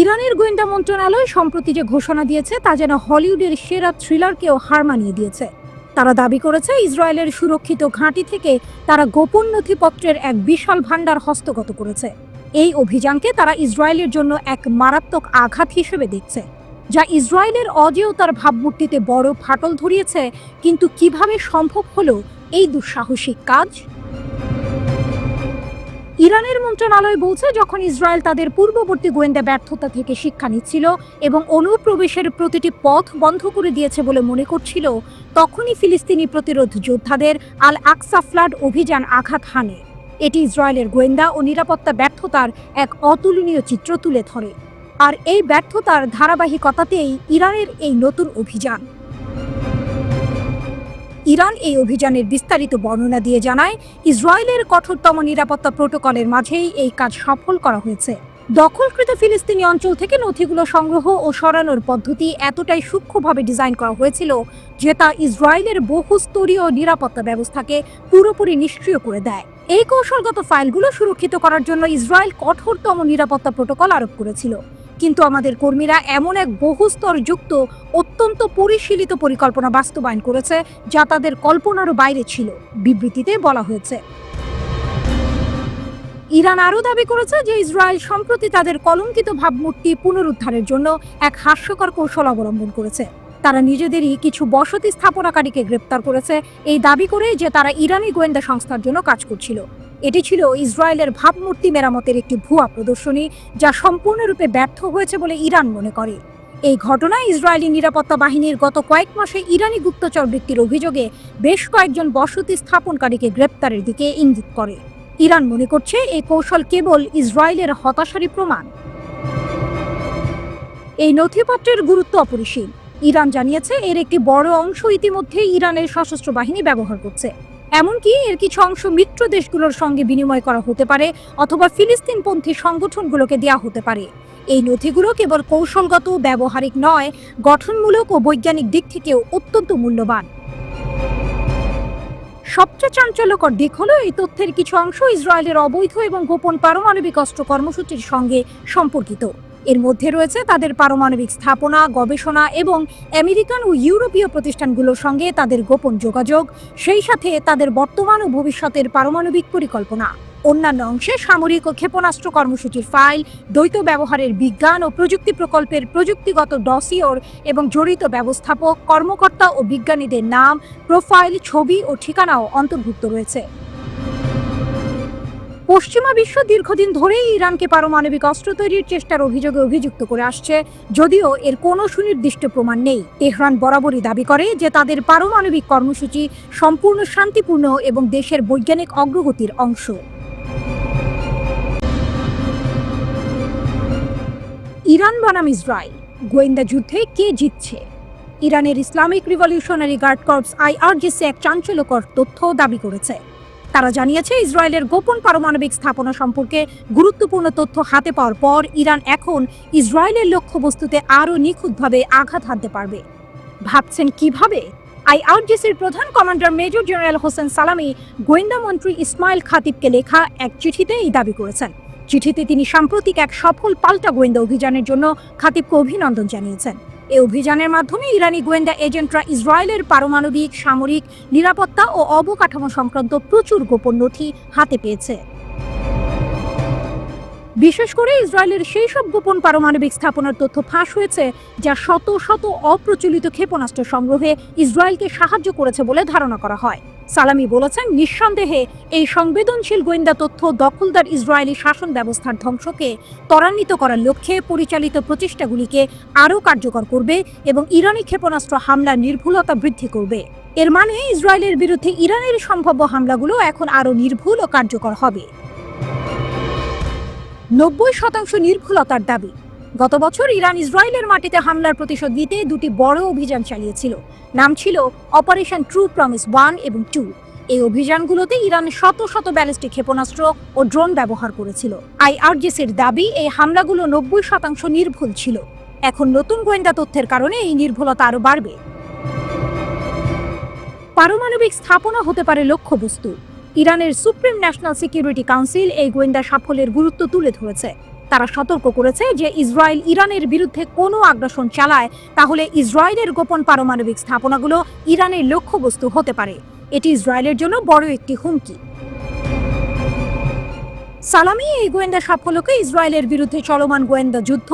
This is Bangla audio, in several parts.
ইরানের গোয়েন্দা মন্ত্রণালয় সম্প্রতি যে ঘোষণা দিয়েছে তা যেন হলিউডের সেরা থ্রিলারকেও হার মানিয়ে দিয়েছে। তারা দাবি করেছে ইসরায়েলের সুরক্ষিত ঘাঁটি থেকে তারা গোপন নথিপত্রের এক বিশাল ভাণ্ডার হস্তগত করেছে। এই অভিযানকে তারা ইসরায়েলের জন্য এক মারাত্মক আঘাত হিসেবে দেখছে, যা ইসরায়েলের অজেয়তার ভাবমূর্তিতে বড় ফাটল ধরিয়েছে। কিন্তু কিভাবে সম্ভব হলো এই দুঃসাহসিক কাজ? ইরানের মন্ত্রণালয় বলছে, যখন ইসরায়েল তাদের পূর্ববর্তী গোয়েন্দা ব্যর্থতা থেকে শিক্ষা নিচ্ছিল এবং অনুপ্রবেশের প্রতিটি পথ বন্ধ করে দিয়েছে বলে মনে করছিল, তখনই ফিলিস্তিনি প্রতিরোধ যোদ্ধাদের আল আকসা ফ্লাড অভিযান আঘাত হানে। এটি ইসরায়েলের গোয়েন্দা ও নিরাপত্তা ব্যর্থতার এক অতুলনীয় চিত্র তুলে ধরে। আর এই ব্যর্থতার ধারাবাহিকতাতেই ইরানের এই নতুন অভিযান। ইরান এই অভিযানের বিস্তারিত বর্ণনা দিয়ে জানায়, ইসরায়েলের কঠোরতম নিরাপত্তা প্রোটোকলের মাঝেই এই কাজ সফল করা হয়েছে। দখলকৃত ফিলিস্তিনি অঞ্চল থেকে নথিগুলো সংগ্রহ ও সরানোর পদ্ধতি এতটাই সূক্ষ্মভাবে ডিজাইন করা হয়েছিল যে তা ইসরায়েলের বহুস্তরীয় নিরাপত্তা ব্যবস্থাকে পুরোপুরি নিষ্ক্রিয় করে দেয়। এই কৌশলগত ফাইলগুলো সুরক্ষিত করার জন্য ইসরায়েল কঠোরতম নিরাপত্তা প্রোটোকল আরোপ করেছিল। কিন্তু আমাদের কর্মীরা এমন এক বহুস্তরযুক্ত অত্যন্ত পরিশীলিত পরিকল্পনা বাস্তবায়ন করেছে যা তাদের কল্পনারও বাইরে ছিল, বিবৃতিতে বলা হয়েছে। ইরান আরও দাবি করেছে যে ইসরায়েল সম্প্রতি তাদের কলঙ্কিত ভাবমূর্তি পুনরুদ্ধারের জন্য এক হাস্যকর কৌশল অবলম্বন করেছে। তারা নিজেদেরই কিছু বসতি স্থাপনাকারীকে গ্রেপ্তার করেছে, এই দাবি করে যে তারা ইরানি গোয়েন্দা সংস্থার জন্য কাজ করছিল। এটি ছিল ইসরায়েলের ভাবমূর্তি মেরামতের একটি ভুয়া প্রদর্শনী, যা সম্পূর্ণরূপে ব্যর্থ হয়েছে বলে ইরান মনে করে। এই ঘটনায় ইসরায়েলি নিরাপত্তা বাহিনীর গত কয়েক মাসে ইরানি গুপ্তচর বৃত্তির অভিযোগে বেশ কয়েকজন বসতি স্থাপনকারীকে গ্রেপ্তারের দিকে ইঙ্গিত করে। ইরান মনে করছে এই কৌশল কেবল ইসরায়েলের হতাশারই প্রমাণ। এই নথিপত্রের গুরুত্ব অপরিসীম। ইরান জানিয়েছে এর একটি বড় অংশ ইতিমধ্যে ইরানের সশস্ত্র বাহিনী ব্যবহার করছে। এমনকি এর কিছু অংশ মিত্র দেশগুলোর সঙ্গে বিনিময় করা হতে পারে অথবা ফিলিস্তিনপন্থী সংগঠনগুলোকে দেওয়া হতে পারে। এই নথিগুলো কেবল কৌশলগত, ব্যবহারিক নয়, গঠনমূলক ও বৈজ্ঞানিক দিক থেকেও অত্যন্ত মূল্যবান। সবচেয়ে চাঞ্চল্যকর দিক হলো এই তথ্যের কিছু অংশ ইসরায়েলের অবৈধ এবং গোপন পারমাণবিক অস্ত্র কর্মসূচির সঙ্গে সম্পর্কিত। এর মধ্যে রয়েছে তাদের পারমাণবিক স্থাপনা, গবেষণা এবং আমেরিকান ও ইউরোপীয় প্রতিষ্ঠানগুলোর সঙ্গে তাদের গোপন যোগাযোগ, সেই সাথে তাদের বর্তমান ও ভবিষ্যতের পারমাণবিক পরিকল্পনা। অন্যান্য অংশে সামরিক ও ক্ষেপণাস্ত্র কর্মসূচির ফাইল, দ্বৈত ব্যবহারের বিজ্ঞান ও প্রযুক্তি প্রকল্পের প্রযুক্তিগত ডসিওর এবং জড়িত ব্যবস্থাপক, কর্মকর্তা ও বিজ্ঞানীদের নাম, প্রোফাইল, ছবি ও ঠিকানাও অন্তর্ভুক্ত রয়েছে। পশ্চিমা বিশ্ব দীর্ঘদিন ধরেই ইরানকে পারমাণবিক অস্ত্র তৈরির চেষ্টার অভিযোগে অভিযুক্ত করে আসছে, যদিও এর কোনো সুনির্দিষ্ট প্রমাণ নেই। তেহরান বরাবরই দাবি করে যে তাদের পারমাণবিক কর্মসূচি সম্পূর্ণ শান্তিপূর্ণ এবং দেশের বৈজ্ঞানিক অগ্রগতির অংশ। ইরান বনাম ইসরায়েল, গোয়েন্দা যুদ্ধে কে জিতছে? ইরানের Islamic revolutionary guard corps IRGC এক চাঞ্চল্যকর তথ্য দাবি করেছে। তারা জানিয়েছে, ইসরায়েলের গোপন পারমাণবিক স্থাপনা সম্পর্কে গুরুত্বপূর্ণ তথ্য হাতে পাওয়ার পর ইরান এখন ইসরায়েলের লক্ষ্যবস্তুতে আরও নিখুঁতভাবে আঘাত হানতে পারবে। ভাবছেন কিভাবে? IRGCর প্রধান কমান্ডার মেজর জেনারেল হোসেন সালামি গোয়েন্দা মন্ত্রী ইসমাইল খাতিবকে লেখা এক চিঠিতে এই দাবি করেছেন। চিঠিতে তিনি সাম্প্রতিক এক সফল পাল্টা গোয়েন্দা অভিযানের জন্য খাতিবকে অভিনন্দন জানিয়েছেন। এই অভিযানের মাধ্যমে ইরানি গোয়েন্দা এজেন্টরা ইসরায়েলের পারমাণবিক, সামরিক, নিরাপত্তা ও অবকাঠামো সংক্রান্ত প্রচুর গোপন নথি হাতে পেয়েছে। বিশেষ করে ইসরায়েলের সেই সব গোপন পারমাণবিক স্থাপনার তথ্য ফাঁস হয়েছে যা শত শত অপ্রচলিত ক্ষেপণাস্ত্র সংগ্রহে ইসরায়েলকে সাহায্য করেছে বলে ধারণা করা হয়। সালামি বলেছেন, নিঃসন্দেহে এই সংবেদনশীল গোয়েন্দা তথ্য দখলদার ইসরায়েলি শাসন ব্যবস্থার ধ্বংসকে ত্বরান্বিত করার লক্ষ্যে পরিচালিত প্রচেষ্টাগুলিকে আরও কার্যকর করবে এবং ইরানি ক্ষেপণাস্ত্র হামলার নির্ভুলতা বৃদ্ধি করবে। এর মানে ইসরায়েলের বিরুদ্ধে ইরানের সম্ভাব্য হামলাগুলো এখন আরও নির্ভুল ও কার্যকর হবে। 90% নির্ভুলতার দাবি। গত বছর ইরান ইসরায়েলের মাটিতে হামলার প্রতিশোধ নিতে দুটি বড় অভিযান চালিয়েছিল। নাম ছিল অপারেশন ট্রু প্রমিস 1 এবং 2। এই অভিযানগুলোতে ইরান শত শত ব্যালিস্টিক ক্ষেপণাস্ত্র ও ড্রোন ব্যবহার করেছিল। IRGCর দাবি, এই হামলাগুলো 90% নির্ভুল ছিল। এখন নতুন গোয়েন্দা তথ্যের কারণে এই নির্ভুলতা আরও বাড়বে। পারমাণবিক স্থাপনা হতে পারে লক্ষ্যবস্তু। ইরানের সুপ্রিম ন্যাশনাল সিকিউরিটি কাউন্সিল এই গোয়েন্দা সাফল্যের গুরুত্ব তুলে ধরেছে। তারা সতর্ক করেছে যে ইসরায়েল ইরানের বিরুদ্ধে কোনো আগ্রাসন চালায় তাহলে ইসরায়েলের গোপন পারমাণবিক স্থাপনাগুলো ইরানের লক্ষ্যবস্তু হতে পারে। এটি ইসরায়েলের জন্য বড় একটি হুমকি। সালামি এই গোয়েন্দা সাফল্যকে ইসরায়েলের বিরুদ্ধে চলমান গোয়েন্দা যুদ্ধ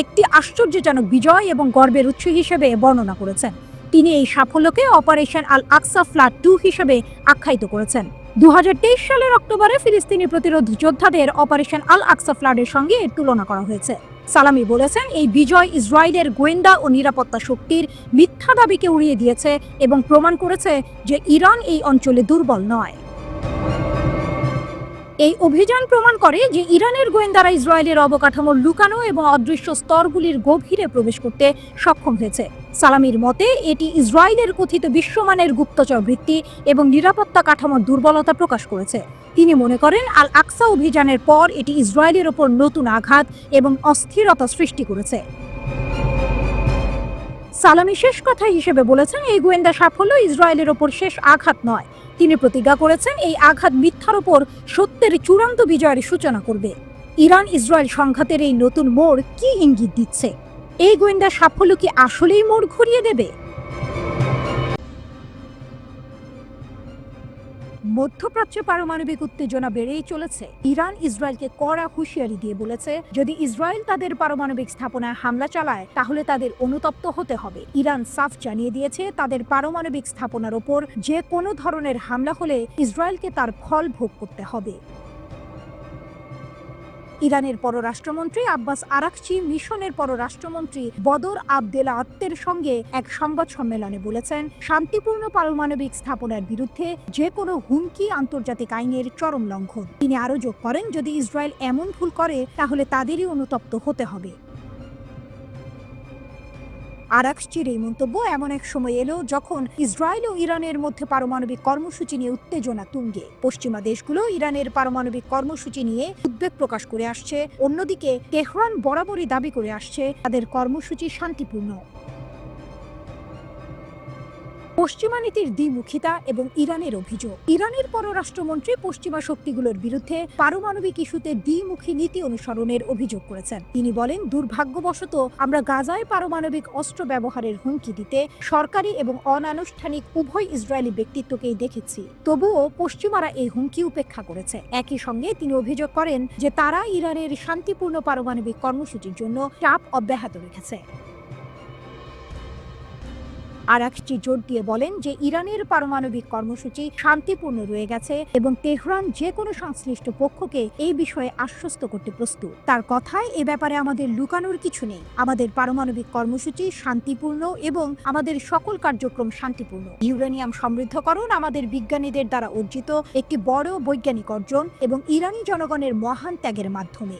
একটি আশ্চর্যজনক বিজয় এবং গর্বের উৎস হিসেবে বর্ণনা করেছেন। তিনি এই সাফল্যকে অপারেশন আল আকসা ফ্লাড 2 হিসেবে আখ্যায়িত করেছেন। 2023 সালের অক্টোবরে ফিলিস্তিনি প্রতিরোধ যোদ্ধাদের অপারেশন আল আকসা ফ্লাডের সঙ্গে এর তুলনা করা হয়েছে। সালামি বলেছেন, এই বিজয় ইসরায়েলের গোয়েন্দা ও নিরাপত্তা শক্তির মিথ্যা দাবিকে উড়িয়ে দিয়েছে এবং প্রমাণ করেছে যে ইরান এই অঞ্চলে দুর্বল নয়। এই অভিযান প্রমাণ করে যে ইরানের গোয়েন্দারা ইসরায়েলের অবকাঠামোর লুকানো এবং অদৃশ্য স্তরগুলির গভীরে প্রবেশ করতে সক্ষম হয়েছে। সালামির মতে এটি ইসরায়েলের কথিত বিশ্বমানের গুপ্তচর বৃত্তি এবং নিরাপত্তা কাঠামোর দুর্বলতা প্রকাশ করেছে। তিনি মনে করেন আল আকসা অভিযানের পর এটি ইসরায়েলের ওপর নতুন আঘাত এবং অস্থিরতা সৃষ্টি করেছে। সালামি শেষ কথা হিসেবে বলেছেন, এই গোয়েন্দা সাফল্য ইসরায়েলের ওপর শেষ আঘাত নয়। তিনি প্রতিজ্ঞা করেছেন এই আঘাত মিথ্যার ওপর সত্যের চূড়ান্ত বিজয়ের সূচনা করবে। ইরান ইসরায়েল সংঘাতের এই নতুন মোড় কি ইঙ্গিত দিচ্ছে? এই গোয়েন্দা সাফল্য কি আসলেই মোড় ঘুরিয়ে দেবে? মধ্যপ্রাচ্যে পারমাণবিক উত্তেজনা বেড়েই চলেছে। ইরান ইসরায়েলকে কড়া হুঁশিয়ারি দিয়ে বলেছে, যদি ইসরায়েল তাদের পারমাণবিক স্থাপনায় হামলা চালায় তাহলে তাদের অনুতপ্ত হতে হবে। ইরান সাফ জানিয়ে দিয়েছে, তাদের পারমাণবিক স্থাপনার ওপর যে কোনো ধরনের হামলা হলে ইসরায়েলকে তার ফল ভোগ করতে হবে। ইরানের পররাষ্ট্রমন্ত্রী আব্বাস আরাকচি মিশনের পররাষ্ট্রমন্ত্রী বদর আবদেলাতের সঙ্গে এক সংবাদ সম্মেলনে বলেছেন, শান্তিপূর্ণ পারমাণবিক স্থাপনার বিরুদ্ধে যে কোনো হুমকি আন্তর্জাতিক আইনের চরম লঙ্ঘন। তিনি আরও যোগ করেন, যদি ইসরায়েল এমন ভুল করে তাহলে তাদেরই অনুতপ্ত হতে হবে। আরাকচির এই মন্তব্য এমন এক সময় এলো যখন ইসরায়েল ও ইরানের মধ্যে পারমাণবিক কর্মসূচি নিয়ে উত্তেজনা তুঙ্গে। পশ্চিমা দেশগুলো ইরানের পারমাণবিক কর্মসূচি নিয়ে উদ্বেগ প্রকাশ করে আসছে। অন্যদিকে তেহরান বরাবরই দাবি করে আসছে তাদের কর্মসূচি শান্তিপূর্ণ। পশ্চিমা নীতির দ্বিমুখিতা এবং ইরানের অভিযোগ। ইরানের পররাষ্ট্রমন্ত্রী পশ্চিমা শক্তিগুলোর বিরুদ্ধে পারমাণবিক ইস্যুতে দ্বিমুখী নীতি অনুসরণের অভিযোগ করেছেন। তিনি বলেন, দুর্ভাগ্যবশত আমরা গাজায় পারমাণবিক অস্ত্র ব্যবহারের হুমকি দিতে সরকারি এবং অনানুষ্ঠানিক উভয় ইসরায়েলি ব্যক্তিত্বকেই দেখেছি। তবুও পশ্চিমারা এই হুমকি উপেক্ষা করেছে। একই সঙ্গে তিনি অভিযোগ করেন যে তারা ইরানের শান্তিপূর্ণ পারমাণবিক কর্মসূচির জন্য চাপ অব্যাহত রেখেছে। আরাকচি জোর দিয়ে বলেন যে ইরানের পারমাণবিক কর্মসূচি শান্তিপূর্ণ রয়ে গেছে এবং তেহরান যে কোনো সংশ্লিষ্ট পক্ষকে এই বিষয়ে আশ্বস্ত করতে প্রস্তুত। তার কথায়, এ ব্যাপারে আমাদের লুকানোর কিছু নেই। আমাদের পারমাণবিক কর্মসূচি শান্তিপূর্ণ এবং আমাদের সকল কার্যক্রম শান্তিপূর্ণ। ইউরেনিয়াম সমৃদ্ধকরণ আমাদের বিজ্ঞানীদের দ্বারা অর্জিত একটি বড় বৈজ্ঞানিক অর্জন এবং ইরানি জনগণের মহান ত্যাগের মাধ্যমে।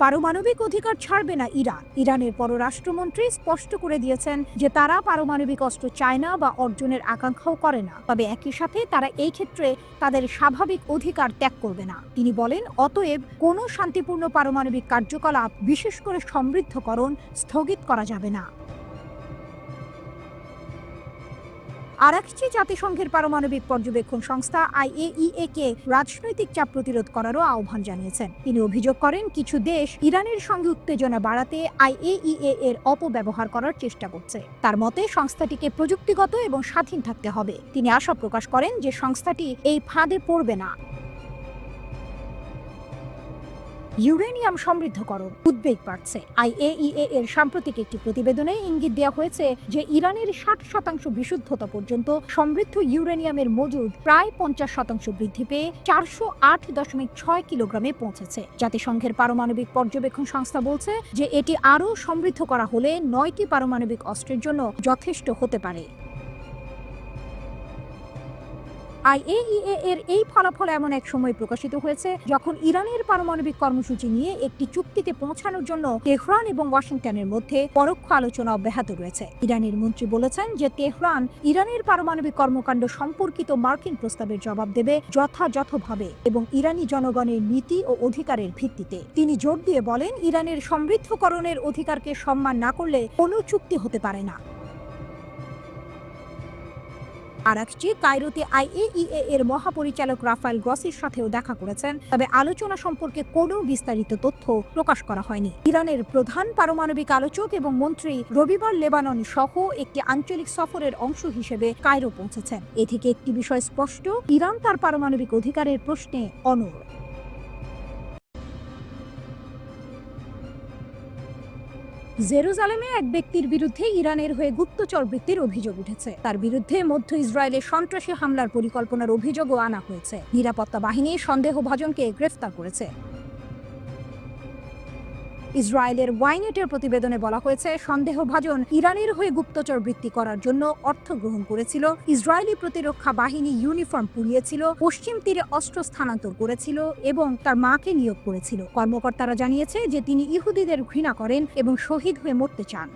পারমাণবিক অধিকার ছাড়বে না ইরান। ইরানের পররাষ্ট্রমন্ত্রী স্পষ্ট করে দিয়েছেন যে তারা পারমাণবিক অস্ত্র চায় না বা অর্জনের আকাঙ্ক্ষাও করে না, তবে একই সাথে তারা এই ক্ষেত্রে তাদের স্বাভাবিক অধিকার ত্যাগ করবে না। তিনি বলেন, অতএব কোনো শান্তিপূর্ণ পারমাণবিক কার্যকলাপ, বিশেষ করে সমৃদ্ধকরণ, স্থগিত করা যাবে না। আরাকচি জাতিসংঘের পারমাণবিক পর্যবেক্ষণ সংস্থা IAEA কে রাজনৈতিক চাপ প্রতিরোধ করারও আহ্বান জানিয়েছেন। তিনি অভিযোগ করেন, কিছু দেশ ইরানের সঙ্গে উত্তেজনা বাড়াতে IAEA এর অপব্যবহার করার চেষ্টা করছে। তার মতে সংস্থাটিকে প্রযুক্তিগত এবং স্বাধীন থাকতে হবে। তিনি আশা প্রকাশ করেন যে সংস্থাটি এই ফাঁদে পড়বে না। ইউরেনিয়াম সমৃদ্ধকরণ উদ্বেগ বাড়ছে। IAEA এর সাম্প্রতিক একটি প্রতিবেদনে ইঙ্গিত দেওয়া হয়েছে যে ইরানের 60% বিশুদ্ধতা পর্যন্ত সমৃদ্ধ ইউরেনিয়ামের মজুদ প্রায় 50% বৃদ্ধি পেয়ে 408.6 কিলোগ্রামে পৌঁছেছে। জাতিসংঘের পারমাণবিক পর্যবেক্ষণ সংস্থা বলছে যে এটি আরও সমৃদ্ধ করা হলে 9টি পারমাণবিক অস্ত্রের জন্য যথেষ্ট হতে পারে। IAEA এর এই ফলাফল এমন এক সময় প্রকাশিত হয়েছে যখন ইরানের পারমাণবিক কর্মসূচি নিয়ে একটি চুক্তিতে পৌঁছানোর জন্য তেহরান এবং ওয়াশিংটনের মধ্যে পরোক্ষ আলোচনা অব্যাহত রয়েছে। ইরানের মন্ত্রী বলেছেন যে তেহরান ইরানের পারমাণবিক কর্মকাণ্ড সম্পর্কিত মার্কিন প্রস্তাবের জবাব দেবে যথাযথভাবে এবং ইরানি জনগণের নীতি ও অধিকারের ভিত্তিতে। তিনি জোর দিয়ে বলেন, ইরানের সমৃদ্ধকরণের অধিকারকে সম্মান না করলে কোনো চুক্তি হতে পারে না। আরাকচি কায়রোতে IAEA এর মহাপরিচালক রাফায়েল গ্রসির সাথেও দেখা করেছেন, তবে আলোচনা সম্পর্কে কোনো বিস্তারিত তথ্য প্রকাশ করা হয়নি। ইরানের প্রধান পারমাণবিক আলোচক এবং মন্ত্রী রবিবার লেবানন সহ একটি আঞ্চলিক সফরের অংশ হিসেবে কায়রো পৌঁছেছেন। এ থেকে একটি বিষয় স্পষ্ট, ইরান তার পারমাণবিক অধিকারের প্রশ্নে অনড়। জেরুজালেমে এক ব্যক্তির বিরুদ্ধে ইরানের হয়ে গুপ্তচর বৃত্তির অভিযোগ উঠেছে। তার বিরুদ্ধে মধ্য ইসরায়েলে সন্ত্রাসী হামলার পরিকল্পনার অভিযোগও আনা হয়েছে। নিরাপত্তা বাহিনী সন্দেহভাজনকে গ্রেফতার করেছে। ইসরায়েলের ওয়াইনেটের প্রতিবেদনে বলা হয়েছে, সন্দেহভাজন ইরানের হয়ে গুপ্তচর বৃত্তি করার জন্য অর্থ গ্রহণ করেছিল, ইসরায়েলি প্রতিরক্ষা বাহিনী ইউনিফর্ম পরিয়েছিল, পশ্চিম তীরে অস্ত্র স্থানান্তর করেছিল এবং তার মাকে নিয়োগ করেছিল। কর্মকর্তারা জানিয়েছে যে তিনি ইহুদিদের ঘৃণা করেন এবং শহীদ হয়ে মরতে চান।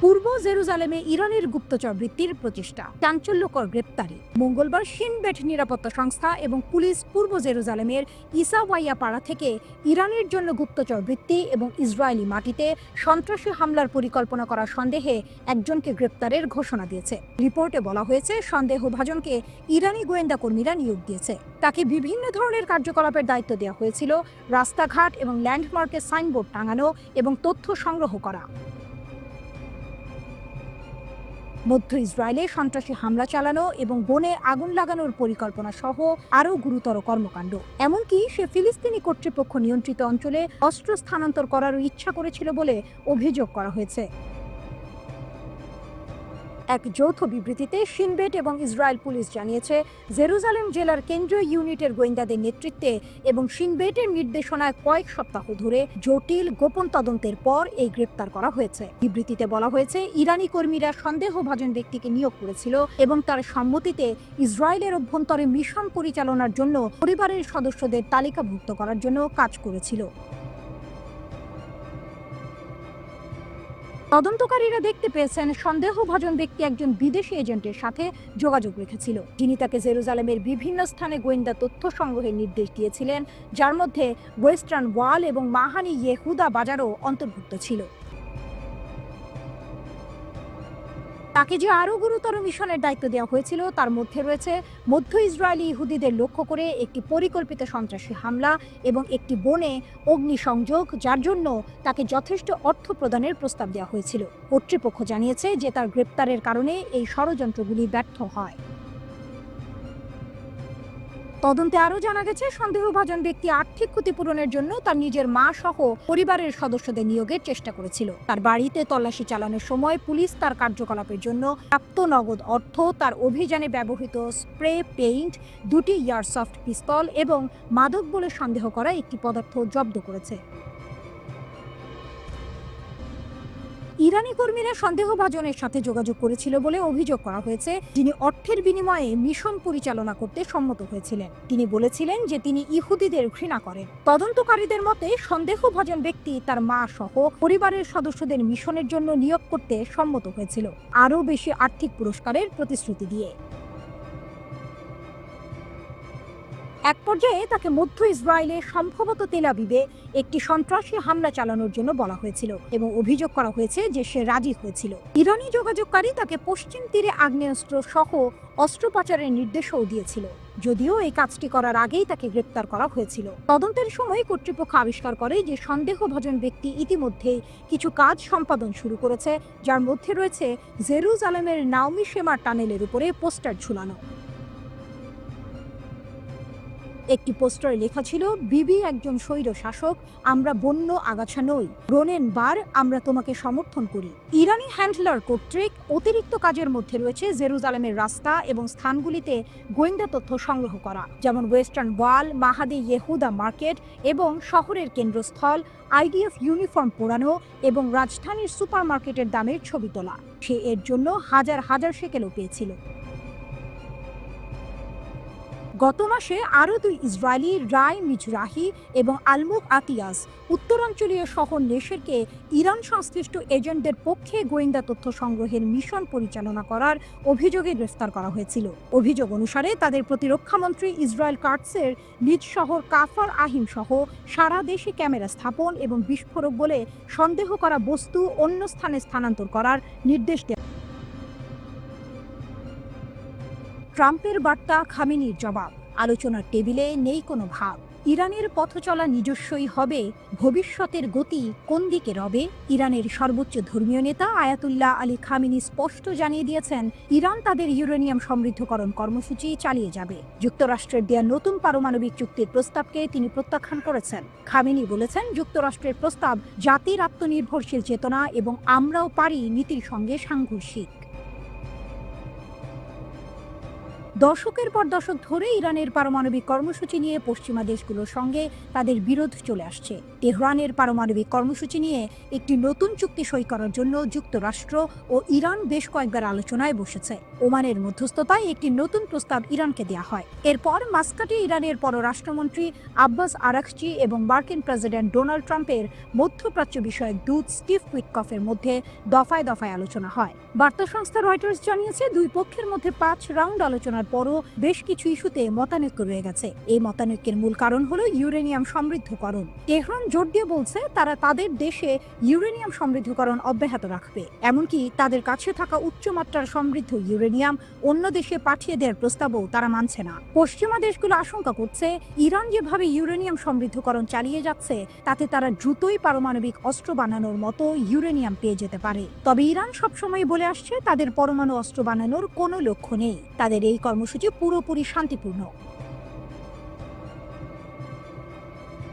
পূর্ব জেরুজালেমে ইরানের গুপ্তচর বৃত্তির প্রচেষ্টা, চাঞ্চল্যকর গ্রেপ্তারি। মঙ্গলবার শিনবেট নিরাপত্তা সংস্থা এবং পুলিশ পূর্ব জেরুজালেমের ইসাওয়াইয়া পাড়া থেকে ইরানের জন্য গুপ্তচর বৃত্তি এবং ইসরায়েলি মাটিতে সন্ত্রাসী হামলার পরিকল্পনা করার সন্দেহে একজনকে গ্রেপ্তারের ঘোষণা দিয়েছে। রিপোর্টে বলা হয়েছে, সন্দেহভাজনকে ইরানি গোয়েন্দা কর্মীরা নিয়োগ দিয়েছে। তাকে বিভিন্ন ধরনের কার্যকলাপের দায়িত্ব দেওয়া হয়েছিল, রাস্তাঘাট এবং ল্যান্ডমার্কে সাইনবোর্ড টাঙানো এবং তথ্য সংগ্রহ করা। মধ্য ইসরায়েলে সন্ত্রাসী হামলা চালানো এবং বনে আগুন লাগানোর পরিকল্পনা সহ আরও গুরুতর কর্মকাণ্ড। এমনকি সে ফিলিস্তিনি কর্তৃপক্ষ নিয়ন্ত্রিত অঞ্চলে অস্ত্র স্থানান্তর করারও ইচ্ছা করেছিল বলে অভিযোগ করা হয়েছে। এক যৌথ বিবৃতিতে শিনবেট এবং ইসরায়েল পুলিশ জানিয়েছে, জেরুজালেম জেলার কেন্দ্রীয় ইউনিটের গোয়েন্দাদের নেতৃত্বে এবং শিনবেটের নির্দেশনায় কয়েক সপ্তাহ ধরে জটিল গোপন তদন্তের পর এই গ্রেপ্তার করা হয়েছে। বিবৃতিতে বলা হয়েছে, ইরানি কর্মীরা সন্দেহভাজন ব্যক্তিকে নিয়োগ করেছিল এবং তার সম্মতিতে ইসরায়েলের অভ্যন্তরে মিশন পরিচালনার জন্য পরিবারের সদস্যদের তালিকাভুক্ত করার জন্য কাজ করেছিল। তদন্তকারীরা দেখতে পেয়েছেন, সন্দেহভাজন ব্যক্তি একজন বিদেশি এজেন্টের সাথে যোগাযোগ রেখেছিল, যিনি তাকে জেরুজালেমের বিভিন্ন স্থানে গোয়েন্দা তথ্য সংগ্রহের নির্দেশ দিয়েছিলেন, যার মধ্যে ওয়েস্টার্ন ওয়াল এবং মাহানি ইয়েহুদা বাজারও অন্তর্ভুক্ত ছিল। তাকে যে আরও গুরুতর মিশনের দায়িত্ব দেওয়া হয়েছিল তার মধ্যে রয়েছে মধ্য ইসরায়েলি ইহুদিদের লক্ষ্য করে একটি পরিকল্পিত সন্ত্রাসী হামলা এবং একটি বনে অগ্নিসংযোগ, যার জন্য তাকে যথেষ্ট অর্থ প্রদানের প্রস্তাব দেওয়া হয়েছিল। কর্তৃপক্ষ জানিয়েছে যে তার গ্রেপ্তারের কারণে এই ষড়যন্ত্রগুলি ব্যর্থ হয়। তদন্তে আরও জানা গেছে, সন্দেহভাজন ব্যক্তি আর্থিক ক্ষতিপূরণের জন্য তার নিজের মা সহ পরিবারের সদস্যদের নিয়োগের চেষ্টা করেছিল। তার বাড়িতে তল্লাশি চালানোর সময় পুলিশ তার কার্যকলাপের জন্য প্রাপ্ত নগদ অর্থ, তার অভিযানে ব্যবহৃত স্প্রে পেইন্ট, 2টি এয়ারসফট পিস্তল এবং মাদক বলে সন্দেহ করা একটি পদার্থ জব্দ করেছে। ইরানি কর্মীরা সন্দেহভাজনের সাথে যোগাযোগ করেছিল বলে অভিযোগ করা হয়েছে, যিনি অর্থের বিনিময়ে মিশন পরিচালনা করতে সম্মত হয়েছিলেন। তিনি বলেছিলেন যে তিনি ইহুদিদের ঘৃণা করেন। তদন্তকারীদের মতে, সন্দেহভাজন ব্যক্তি তার মা সহ পরিবারের সদস্যদের মিশনের জন্য নিয়োগ করতে সম্মত হয়েছিল, আরও বেশি আর্থিক পুরস্কারের প্রতিশ্রুতি দিয়ে। এক পর্যায়ে তাকে মধ্য ইসরায়েলে সম্ভবত তেল আবিবে একটি সন্ত্রাসী হামলা চালানোর জন্য বলা হয়েছিল এবং অভিযোগ করা হয়েছে যে সে রাজি হয়েছিল। ইরানি যোগাযোগকারী তাকে পশ্চিম তীরে আগ্নেয়াস্ত্র সহ অস্ত্র পাচারের নির্দেশও দিয়েছিল, যদিও এই কাজটি করার আগেই তাকে গ্রেপ্তার করা হয়েছিল। তদন্তের সময় কর্তৃপক্ষ আবিষ্কার করে যে সন্দেহভাজন ব্যক্তি ইতিমধ্যেই কিছু কাজ সম্পাদন শুরু করেছে, যার মধ্যে রয়েছে জেরুজালেমের নাওমি শেমার টানেলের উপরে পোস্টার ঝুলানো। একটি পোস্টারে লেখা ছিল, বিবি একজন স্বৈর শাসক, আমরা বন্য আগাছা নই, রোনেন বার, আমরা তোমাকে সমর্থন করি। ইরানি হ্যান্ডলার কর্তৃক অতিরিক্ত কাজের মধ্যে রয়েছে জেরুজালেমের রাস্তা এবং স্থানগুলিতে গোয়েন্দা তথ্য সংগ্রহ করা, যেমন ওয়েস্টার্ন ওয়াল, মাহাদি ইয়েহুদা মার্কেট এবং শহরের কেন্দ্রস্থল, IDF ইউনিফর্ম পোড়ানো এবং রাজধানীর সুপারমার্কেটের দামের ছবি তোলা। সে এর জন্য হাজার হাজার শেকেলও পেয়েছিল। গত মাসে আরও 2 ইসরায়েলি, রায় মিজরাহি এবং আলমুক আতিয়াস, উত্তরাঞ্চলীয় শহর নেশেরকে ইরান সংশ্লিষ্ট এজেন্টদের পক্ষে গোয়েন্দা তথ্য সংগ্রহের মিশন পরিচালনা করার অভিযোগে গ্রেফতার করা হয়েছিল। অভিযোগ অনুসারে তাদের প্রতিরক্ষামন্ত্রী ইসরায়েল কাটসের নিজ শহর কাফার আহিম সহ সারা দেশে ক্যামেরা স্থাপন এবং বিস্ফোরক বলে সন্দেহ করা বস্তু অন্য স্থানে স্থানান্তর করার নির্দেশ দেয়। ট্রাম্পের বার্তা, খামেনির জবাব, আলোচনার টেবিলে নেই কোনো ভাব। ইরানের পথ চলা নিজস্বই হবে, ভবিষ্যতের গতি কোন দিকে রবে? ইরানের সর্বোচ্চ ধর্মীয় নেতা আয়াতুল্লাহ আলী খামেনি স্পষ্ট জানিয়ে দিয়েছেন, ইরান তাদের ইউরেনিয়াম সমৃদ্ধকরণ কর্মসূচি চালিয়ে যাবে। যুক্তরাষ্ট্রের দেয়া নতুন পারমাণবিক চুক্তির প্রস্তাবকে তিনি প্রত্যাখ্যান করেছেন। খামেনি বলেছেন, যুক্তরাষ্ট্রের প্রস্তাব জাতির আত্মনির্ভরশীল চেতনা এবং আমরাও পারি নীতির সঙ্গে সাংঘর্ষিক। দশকের পর দশক ধরে ইরানের পারমাণবিক কর্মসূচি নিয়ে পশ্চিমা দেশগুলোর সঙ্গে তাদের বিরোধ চলে আসছে। তেহরানের পারমাণবিক কর্মসূচি নিয়ে একটি নতুন চুক্তি সই করার জন্য যুক্তরাষ্ট্র ও ইরান বেশ কয়েকবার আলোচনায় বসেছে। ওমানের মধ্যস্থতায় একটি নতুন প্রস্তাব ইরানকে দেওয়া হয়। এরপর মাস্কাটে ইরানের পররাষ্ট্রমন্ত্রী আব্বাস আরাকচি এবং মার্কিন প্রেসিডেন্ট ডোনাল্ড ট্রাম্পের মধ্যপ্রাচ্য বিষয়ক দূত স্টিভ উইটকফের মধ্যে দফায় দফায় আলোচনা হয়। বার্তা সংস্থা রয়টার্স জানিয়েছে, দুই পক্ষের মধ্যে 5 রাউন্ড আলোচনার পরও বেশ কিছু ইস্যুতে মতানৈক্য রয়ে গেছে। এই মতানৈক্যের মূল কারণ হলো ইউরেনিয়াম সমৃদ্ধকরণ। তেহরান জোর দিয়ে বলছে, তারা তাদের দেশে ইউরেনিয়াম সমৃদ্ধকরণ অব্যাহত রাখবে, এমনকি তাদের কাছে থাকা উচ্চমাত্রার সমৃদ্ধ ইউরেনিয়াম অন্য দেশে পাঠিয়ে দেওয়ার প্রস্তাবও তারা মানছে না। পশ্চিমা দেশগুলো আশঙ্কা করছে, ইরান যেভাবে ইউরেনিয়াম সমৃদ্ধকরণ চালিয়ে যাচ্ছে তাতে তারা দ্রুতই পারমাণবিক অস্ত্র বানানোর মতো ইউরেনিয়াম পেয়ে যেতে পারে। তবে ইরান সবসময় বলে আসছে, তাদের পরমাণু অস্ত্র বানানোর কোনো লক্ষ্য নেই। তাদের এই কর্মসূচি পুরোপুরি শান্তিপূর্ণ।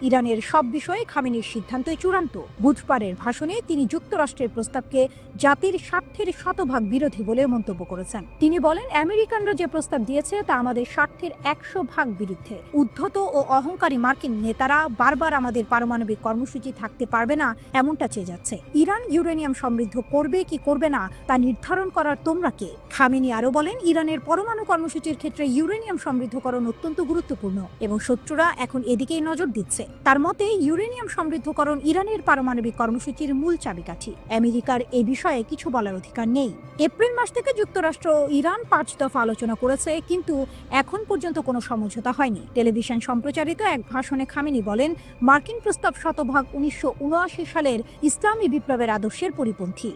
ইরানের সব বিষয়ে খামেনির সিদ্ধান্তই চূড়ান্ত। বুধবারের ভাষণে তিনি যুক্তরাষ্ট্রের প্রস্তাবকে জাতির স্বার্থের শতভাগ বিরোধী বলে মন্তব্য করেছেন। তিনি বলেন, আমেরিকানরা যে প্রস্তাব দিয়েছে তা আমাদের স্বার্থের 100 ভাগ বিরুদ্ধে। উদ্ধত ও অহংকারী মার্কিন নেতারা বারবার আমাদের পারমাণবিক কর্মসূচি থাকতে পারবে না এমনটা চেয়ে যাচ্ছে। ইরান ইউরেনিয়াম সমৃদ্ধ করবে কি করবে না তা নির্ধারণ করার তোমরা কে? খামেনি আরও বলেন, ইরানের পরমাণু কর্মসূচির ক্ষেত্রে ইউরেনিয়াম সমৃদ্ধকরণ অত্যন্ত গুরুত্বপূর্ণ এবং শত্রুরা এখন এদিকেই নজর দিচ্ছে। তার মতে, ইউরেনিয়াম সমৃদ্ধকরণ ইরানের পারমাণবিক কর্মসূচির মূল চাবিকাঠি। আমেরিকার এই বিষয়ে কিছু বলার অধিকার নেই। এপ্রিল মাস থেকে যুক্তরাষ্ট্র ও ইরান 5 দফা আলোচনা করেছে, কিন্তু এখন পর্যন্ত কোনো সমঝোতা হয়নি। টেলিভিশন সম্প্রচারিত এক ভাষণে খামেনি বলেন, মার্কিন প্রস্তাব শতভাগ 1979 সালের ইসলামী বিপ্লবের আদর্শের পরিপন্থী।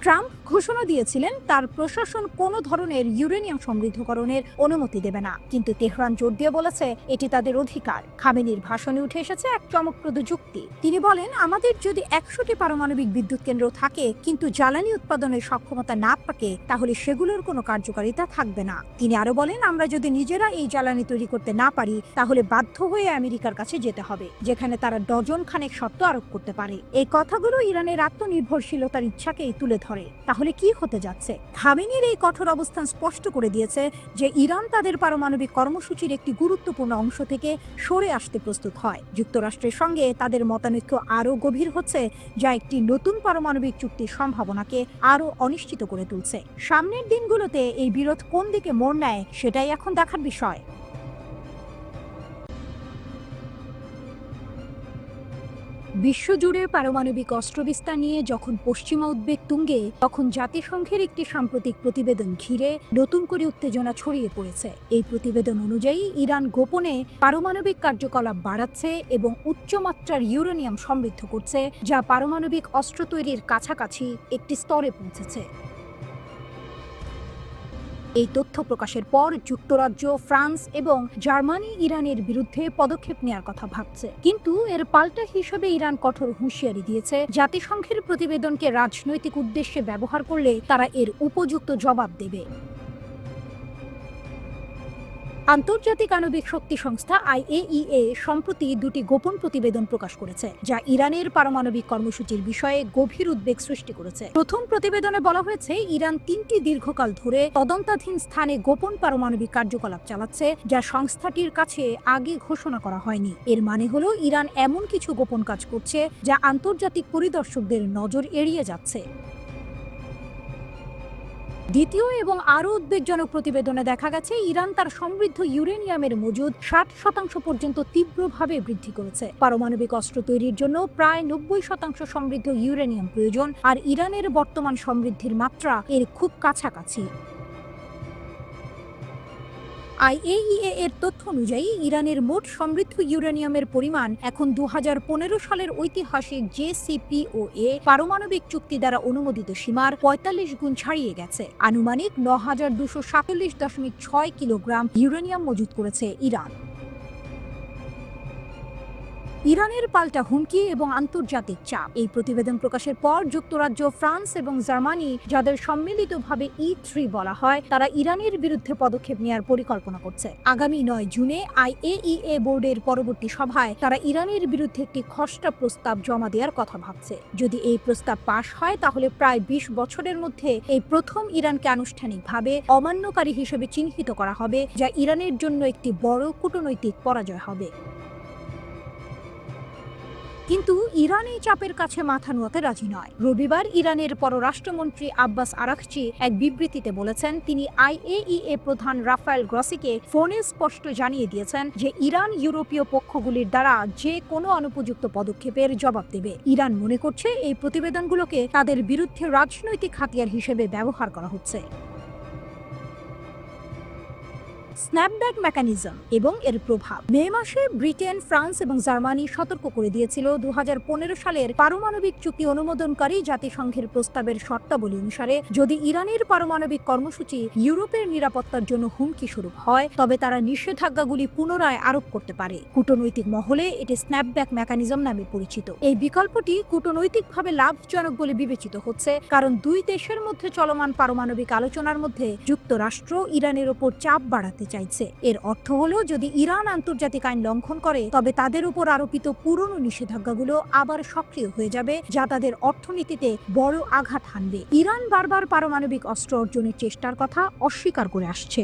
ট্রাম্প ঘোষণা দিয়েছিলেন, তার প্রশাসন কোনো ধরনের ইউরেনিয়াম সমৃদ্ধকরণের অনুমতি দেবে না, কিন্তু তেহরান জোর দিয়ে বলেছে এটি তাদের অধিকার। খামেনির ভাষণে উঠে এসেছে এক চমকপ্রদ যুক্তি। তিনি বলেন, আমাদের যদি 100টি পারমাণবিক বিদ্যুৎ কেন্দ্র থাকে কিন্তু জ্বালানি উৎপাদনের সক্ষমতা না থাকে, তাহলে সেগুলোর কোনো কার্যকারিতা থাকবে না। তিনি আরো বলেন, আমরা যদি নিজেরা এই জ্বালানি তৈরি করতে না পারি, তাহলে বাধ্য হয়ে আমেরিকার কাছে যেতে হবে, যেখানে তারা ডজন খানেক শর্ত আরোপ করতে পারে। এই কথাগুলো ইরানের আত্মনির্ভরশীলতার ইচ্ছাকেই তুলে ধরে। তাহলে কি হতে যাচ্ছে? খামেনির এই কঠোর অবস্থান স্পষ্ট করে দিয়েছে যে ইরান তাদের পারমাণবিক কর্মসূচির একটি গুরুত্বপূর্ণ অংশ থেকে সরে আসতে প্রস্তুত হয়। যুক্তরাষ্ট্রের সঙ্গে তাদের মতানৈক্য আরও গভীর হচ্ছে, যা একটি নতুন পারমাণবিক চুক্তির সম্ভাবনাকে আরও অনিশ্চিত করে তুলছে। সামনের দিনগুলোতে এই বিরোধ কোন দিকে মোড় নেয় সেটাই এখন দেখার বিষয়। বিশ্বজুড়ে পারমাণবিক অস্ত্র বিস্তার নিয়ে যখন পশ্চিমা উদ্বেগ তুঙ্গে, তখন জাতিসংঘের একটি সাম্প্রতিক প্রতিবেদন ঘিরে নতুন করে উত্তেজনা ছড়িয়ে পড়েছে। এই প্রতিবেদন অনুযায়ী ইরান গোপনে পারমাণবিক কার্যকলাপ বাড়াচ্ছে এবং উচ্চমাত্রার ইউরেনিয়াম সমৃদ্ধ করছে, যা পারমাণবিক অস্ত্র তৈরির কাছাকাছি একটি স্তরে পৌঁছেছে। এই তথ্য প্রকাশের পর যুক্তরাজ্য, ফ্রান্স এবং জার্মানি ইরানের বিরুদ্ধে পদক্ষেপ নেওয়ার কথা ভাবছে। কিন্তু এর পাল্টা হিসেবে ইরান কঠোর হুঁশিয়ারি দিয়েছে, জাতিসংঘের প্রতিবেদনকে রাজনৈতিক উদ্দেশ্যে ব্যবহার করলে তারা এর উপযুক্ত জবাব দেবে। আন্তর্জাতিক আণবিক শক্তি সংস্থা IAEA সম্প্রতি 2টি গোপন প্রতিবেদন প্রকাশ করেছে, যা ইরানের পারমাণবিক কর্মসূচির বিষয়ে গভীর উদ্বেগ সৃষ্টি করেছে। প্রথম প্রতিবেদনে বলা হয়েছে, ইরান 3টি দীর্ঘকাল ধরে তদন্তাধীন স্থানে গোপন পারমাণবিক কার্যকলাপ চালাচ্ছে, যা সংস্থাটির কাছে আগে ঘোষণা করা হয়নি। এর মানে হলো ইরান এমন কিছু গোপন কাজ করছে যা আন্তর্জাতিক পরিদর্শকদের নজর এড়িয়ে যাচ্ছে। দ্বিতীয় এবং আরও উদ্বেগজনক প্রতিবেদনে দেখা গেছে, ইরান তার সমৃদ্ধ ইউরেনিয়ামের মজুদ 60% পর্যন্ত তীব্রভাবে বৃদ্ধি করেছে। পারমাণবিক অস্ত্র তৈরির জন্য প্রায় 90% সমৃদ্ধ ইউরেনিয়াম প্রয়োজন, আর ইরানের বর্তমান সমৃদ্ধির মাত্রা এর খুব কাছাকাছি। IAEA এর তথ্য অনুযায়ী ইরানের মোট সমৃদ্ধ ইউরেনিয়ামের পরিমাণ এখন 2015 সালের ঐতিহাসিক JCPOA পারমাণবিক চুক্তি দ্বারা অনুমোদিত সীমার 45 গুণ ছাড়িয়ে গেছে। আনুমানিক 9247.6 কিলোগ্রাম ইউরেনিয়াম মজুত করেছে ইরান। ইরানের পাল্টা হুমকি এবং আন্তর্জাতিক চাপ। এই প্রতিবেদন প্রকাশের পর যুক্তরাজ্য, ফ্রান্স এবং জার্মানি, যাদের সম্মিলিতভাবে E3 বলা হয়, তারা ইরানের বিরুদ্ধে পদক্ষেপ নেওয়ার পরিকল্পনা করছে। আগামী 9 জুনে IAEA বোর্ডের পরবর্তী সভায় তারা ইরানের বিরুদ্ধে একটি খসড়া প্রস্তাব জমা দেওয়ার কথা ভাবছে। যদি এই প্রস্তাব পাশ হয় তাহলে প্রায় 20 বছরের মধ্যে এই প্রথম ইরানকে আনুষ্ঠানিকভাবে অমান্যকারী হিসেবে চিহ্নিত করা হবে, যা ইরানের জন্য একটি বড় কূটনৈতিক পরাজয় হবে। কিন্তু ইরান এই চাপের কাছে মাথা নোয়াতে রাজি নয়। রবিবার ইরানের পররাষ্ট্রমন্ত্রী আব্বাস আরাকচি এক বিবৃতিতে বলেছেন, তিনি IAEA প্রধান রাফায়েল গ্রসিকে ফোনে স্পষ্ট জানিয়ে দিয়েছেন যে ইরান ইউরোপীয় পক্ষগুলির দ্বারা যে কোনো অনুপযুক্ত পদক্ষেপের জবাব দেবে। ইরান মনে করছে এই প্রতিবেদনগুলোকে তাদের বিরুদ্ধে রাজনৈতিক হাতিয়ার হিসেবে ব্যবহার করা হচ্ছে। স্ন্যাপব্যাক মেকানিজম এবং এর প্রভাব। মে মাসে ব্রিটেন, ফ্রান্স এবং জার্মানি সতর্ক করে দিয়েছিল 2015 সালের পারমাণবিক চুক্তি অনুমোদনকারী জাতিসংঘের প্রস্তাবের শর্তাবলী অনুসারে যদি ইরানের পারমাণবিক কর্মসূচি ইউরোপের নিরাপত্তার জন্য হুমকি স্বরূপ হয়, তবে তারা নিষেধাজ্ঞাগুলি পুনরায় আরোপ করতে পারে। কূটনৈতিক মহলে এটি স্ন্যাপব্যাক মেকানিজম নামে পরিচিত। এই বিকল্পটি কূটনৈতিকভাবে লাভজনক বলে বিবেচিত হচ্ছে, কারণ দুই দেশের মধ্যে চলমান পারমাণবিক আলোচনার মধ্যে যুক্তরাষ্ট্র ইরানের ওপর চাপ বাড়াতে চাইছে। এর অর্থ হলো, যদি ইরান আন্তর্জাতিক আইন লঙ্ঘন করে তবে তাদের উপর আরোপিত পুরনো নিষেধাজ্ঞাগুলো আবার সক্রিয় হয়ে যাবে, যা তাদের অর্থনীতিতে বড় আঘাত হানবে। ইরান বারবার পারমাণবিক অস্ত্র অর্জনের চেষ্টার কথা অস্বীকার করে আসছে।